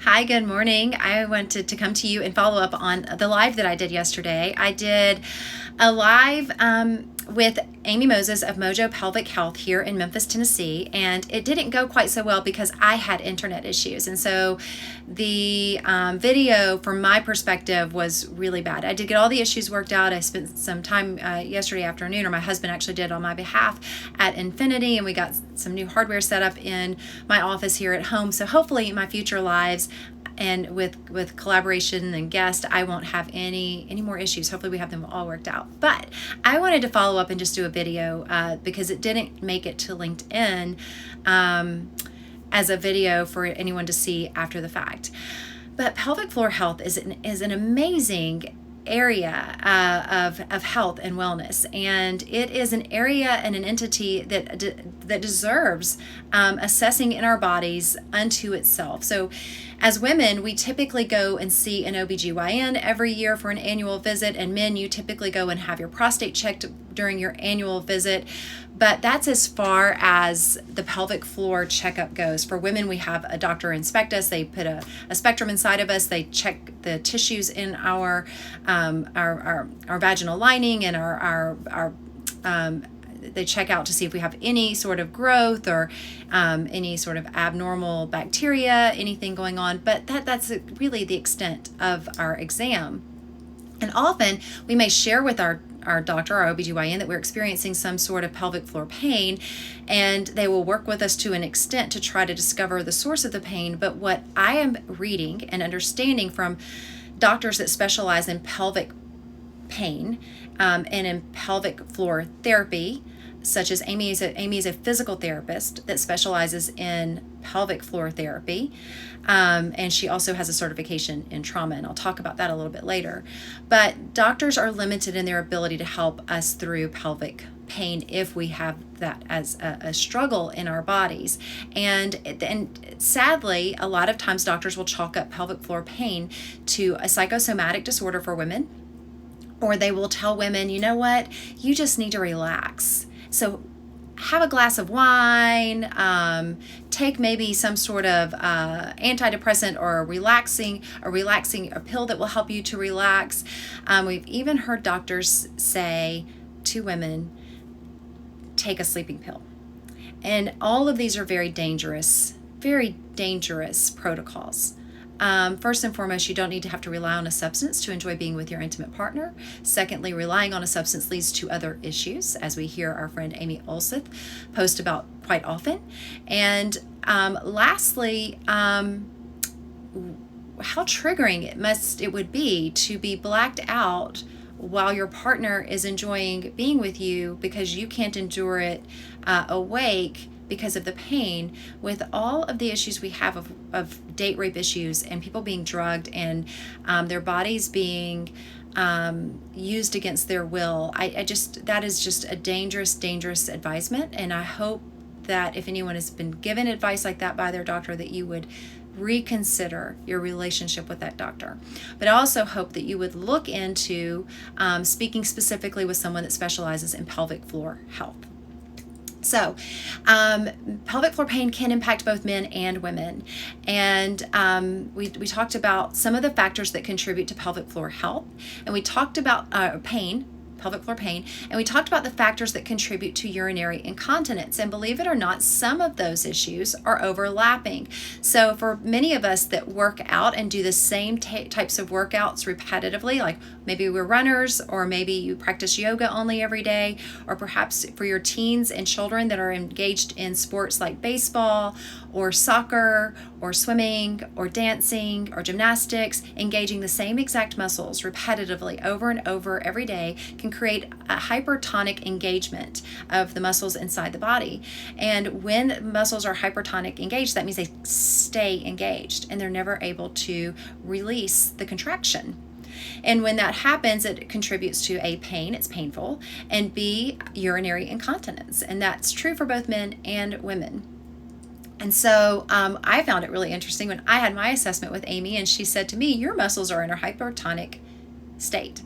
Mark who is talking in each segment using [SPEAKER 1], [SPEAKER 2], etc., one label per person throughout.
[SPEAKER 1] Hi, good morning. I wanted to come to you and follow up on the live that I did yesterday. I did a live with Amy Moses of Mojo Pelvic Health here in Memphis, Tennessee, and it didn't go quite so well because I had internet issues. And so the video, from my perspective, was really bad. I did get all the issues worked out. I spent some time yesterday afternoon, or my husband actually did on my behalf, at Infinity, and we got some new hardware set up in my office here at home. So hopefully in my future lives, and with collaboration and guests, I won't have any more issues. Hopefully we have them all worked out. But I wanted to follow up and just do a video because it didn't make it to LinkedIn as a video for anyone to see after the fact. But pelvic floor health is an amazing area of health and wellness, and it is an area and an entity that deserves assessing in our bodies unto itself. So as women, we typically go and see an OBGYN every year for an annual visit, and men, you typically go and have your prostate checked during your annual visit. But that's as far as the pelvic floor checkup goes. For women, we have a doctor inspect us. They put a spectrum inside of us. They check the tissues in our vaginal lining and our they check out to see if we have any sort of growth or any sort of abnormal bacteria, anything going on. But that's really the extent of our exam. And often we may share with our doctor, our OBGYN, that we're experiencing some sort of pelvic floor pain, and they will work with us to an extent to try to discover the source of the pain. But what I am reading and understanding from doctors that specialize in pelvic pain and in pelvic floor therapy, such as Amy is a physical therapist that specializes in pelvic floor therapy, and she also has a certification in trauma, and I'll talk about that a little bit later. But doctors are limited in their ability to help us through pelvic pain if we have that as a struggle in our bodies. And sadly, a lot of times doctors will chalk up pelvic floor pain to a psychosomatic disorder for women, or they will tell women, you know what, you just need to relax. So have a glass of wine, take maybe some sort of antidepressant or a relaxing pill that will help you to relax. We've even heard doctors say to women, take a sleeping pill. And all of these are very dangerous protocols. First and foremost, you don't need to have to rely on a substance to enjoy being with your intimate partner. Secondly, relying on a substance leads to other issues, as we hear our friend Amy Olseth post about quite often. And lastly, how triggering it would be to be blacked out while your partner is enjoying being with you because you can't endure it awake because of the pain, with all of the issues we have of date rape issues and people being drugged and their bodies being used against their will. That is just a dangerous advisement. And I hope that if anyone has been given advice like that by their doctor, that you would reconsider your relationship with that doctor. But I also hope that you would look into speaking specifically with someone that specializes in pelvic floor health. So, pelvic floor pain can impact both men and women. And we talked about some of the factors that contribute to pelvic floor health. And we talked about pelvic floor pain, and we talked about the factors that contribute to urinary incontinence. And believe it or not, some of those issues are overlapping. So for many of us that work out and do the same types of workouts repetitively, like maybe we're runners, or maybe you practice yoga only every day, or perhaps for your teens and children that are engaged in sports like baseball or soccer or swimming or dancing or gymnastics, engaging the same exact muscles repetitively over and over every day can create a hypertonic engagement of the muscles inside the body. And when muscles are hypertonic engaged, that means they stay engaged and they're never able to release the contraction. And when that happens, it contributes to A, pain, it's painful, and B, urinary incontinence. And that's true for both men and women. And so I found it really interesting when I had my assessment with Amy, and she said to me, your muscles are in a hypertonic state.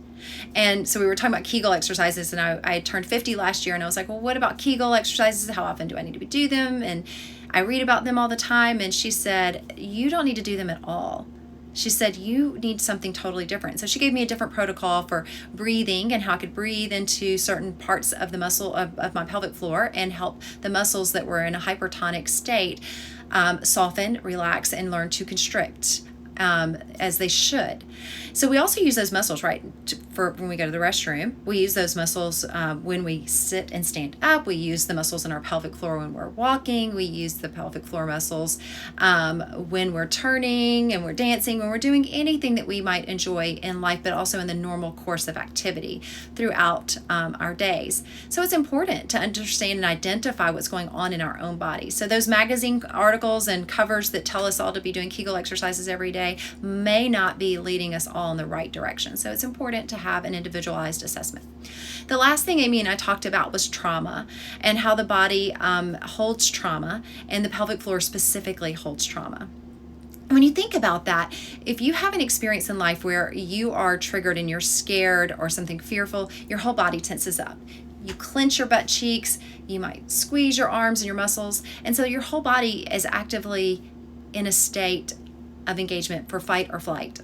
[SPEAKER 1] And so we were talking about Kegel exercises, and I turned 50 last year, and I was like, well, what about Kegel exercises? How often do I need to do them? And I read about them all the time, and she said, you don't need to do them at all. She said, you need something totally different. So she gave me a different protocol for breathing and how I could breathe into certain parts of the muscle of my pelvic floor and help the muscles that were in a hypertonic state soften, relax, and learn to constrict as they should. So we also use those muscles, right, for when we go to the restroom. We use those muscles when we sit and stand up. We use the muscles in our pelvic floor when we're walking. We use the pelvic floor muscles when we're turning and we're dancing, when we're doing anything that we might enjoy in life, but also in the normal course of activity throughout our days. So it's important to understand and identify what's going on in our own body. So those magazine articles and covers that tell us all to be doing Kegel exercises every day may not be leading us all in the right direction. So it's important to have an individualized assessment. The last thing Amy and I talked about was trauma and how the body holds trauma, and the pelvic floor specifically holds trauma. When you think about that, if you have an experience in life where you are triggered and you're scared or something fearful, your whole body tenses up. You clench your butt cheeks, you might squeeze your arms and your muscles, and so your whole body is actively in a state of engagement for fight or flight.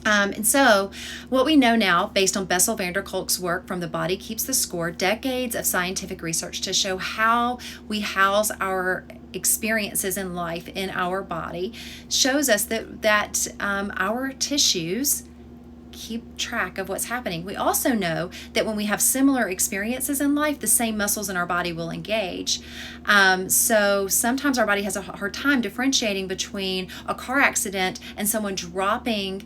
[SPEAKER 1] And so what we know now, based on Bessel van der Kolk's work from The Body Keeps the Score, decades of scientific research to show how we house our experiences in life in our body, shows us that our tissues keep track of what's happening. We also know that when we have similar experiences in life, the same muscles in our body will engage. So sometimes our body has a hard time differentiating between a car accident and someone dropping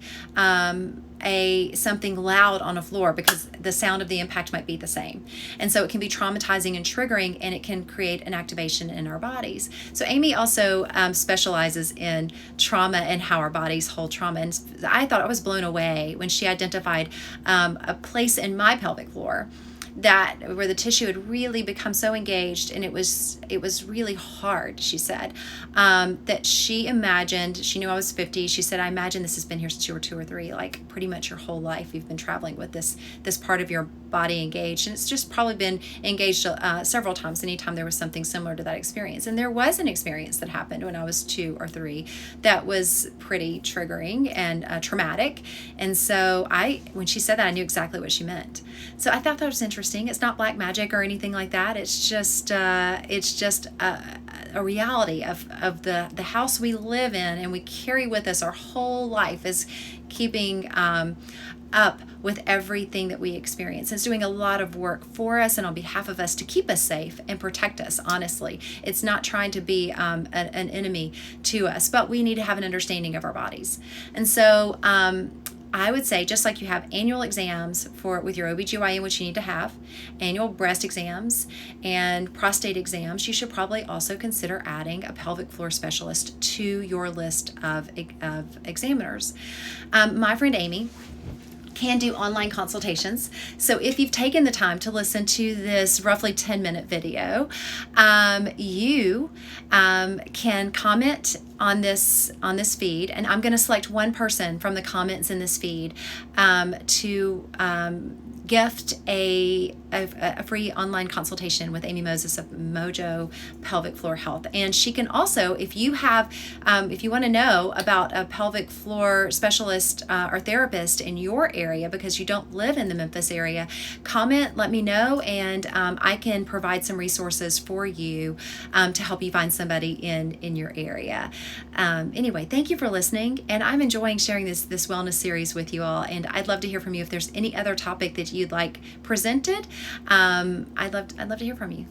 [SPEAKER 1] something loud on a floor, because the sound of the impact might be the same. And so it can be traumatizing and triggering, and it can create an activation in our bodies. So Amy also specializes in trauma and how our bodies hold trauma. And I thought I was blown away when she identified a place in my pelvic floor where the tissue had really become so engaged, and it was really hard, she said, that she imagined, she knew I was 50, she said, I imagine this has been here since you were 2 or 3, like pretty much your whole life you've been traveling with this part of your body engaged, and it's just probably been engaged several times anytime there was something similar to that experience. And there was an experience that happened when I was 2 or 3 that was pretty triggering and traumatic, and so when she said that, I knew exactly what she meant. So I thought that was interesting. It's not black magic or anything like that. It's just a reality of the house we live in, and we carry with us our whole life, is keeping up with everything that we experience. It's doing a lot of work for us and on behalf of us to keep us safe and protect us, honestly. It's not trying to be an enemy to us, but we need to have an understanding of our bodies. And so I would say, just like you have annual exams with your OBGYN, which you need to have, annual breast exams and prostate exams, you should probably also consider adding a pelvic floor specialist to your list of examiners. My friend Amy can do online consultations. So if you've taken the time to listen to this roughly 10-minute video, you can comment on this feed, and I'm going to select one person from the comments in this feed to gift a free online consultation with Amy Moses of Mojo Pelvic Floor Health. And she can also, if you want to know about a pelvic floor specialist or therapist in your area, because you don't live in the Memphis area, comment, let me know, and I can provide some resources for you to help you find somebody in your area. Anyway, thank you for listening, and I'm enjoying sharing this wellness series with you all, and I'd love to hear from you if there's any other topic that you'd like presented. I'd love to hear from you.